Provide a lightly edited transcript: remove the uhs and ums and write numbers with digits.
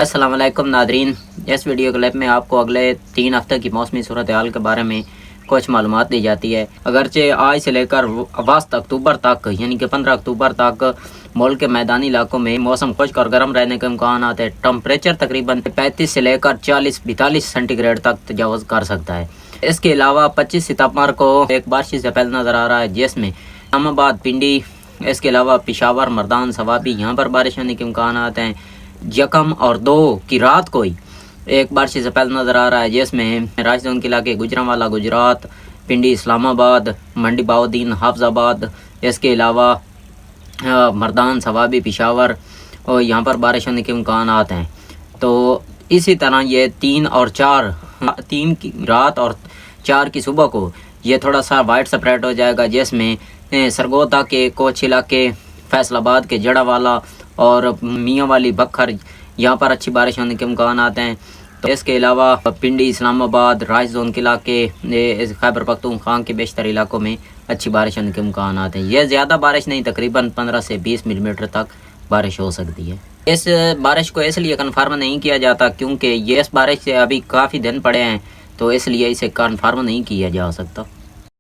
السلام علیکم ناظرین، اس ویڈیو کلپ میں آپ کو اگلے 3 ہفتے کی موسمی صورتحال کے بارے میں کچھ معلومات دی جاتی ہے۔ اگرچہ آج سے لے کر وسط اکتوبر تک یعنی کہ 15 اکتوبر تک ملک کے میدانی علاقوں میں موسم خشک اور گرم رہنے کے امکانات ہے۔ ٹمپریچر تقریباً 35 سے لے کر 40-42 سینٹی گریڈ تک تجاوز کر سکتا ہے۔ اس کے علاوہ 25 ستمبر کو ایک بارشی سے پہلے نظر آ رہا ہے جس میں اسلام آباد، پنڈی، اس کے علاوہ پشاور، مردان، ثوابی یہاں پر بارش ہونے کے امکانات ہیں۔ یکم اور 2 کی رات کو ہی ایک بارشی سے پہلے نظر آ رہا ہے جس میں راج زون کے علاقے گجرانوالہ، گجرات، پنڈی، اسلام آباد، منڈی بہاؤالدین، حافظ آباد، اس کے علاوہ مردان، ثوابی، پشاور اور یہاں پر بارش ہونے کے امکانات ہیں۔ تو اسی طرح یہ 3 اور 4 3 کی رات اور 4 کی صبح کو یہ تھوڑا سا وائٹ سپریڈ ہو جائے گا جس میں سرگودا کے کچھ علاقے، فیصل آباد کے جڑا والا اور میاں والی بکھر یہاں پر اچھی بارش ہونے کے امکانات ہیں۔ تو اس کے علاوہ پنڈی، اسلام آباد، راج زون کے علاقے، خیبر پختونخوا کے بیشتر علاقوں میں اچھی بارش ہونے کے امکانات ہیں۔ یہ زیادہ بارش نہیں، تقریباً 15 سے 20 ملی میٹر تک بارش ہو سکتی ہے۔ اس بارش کو اس لیے کنفرم نہیں کیا جاتا کیونکہ یہ اس بارش سے ابھی کافی دن پڑے ہیں، تو اس لیے اسے کنفرم نہیں کیا جا سکتا۔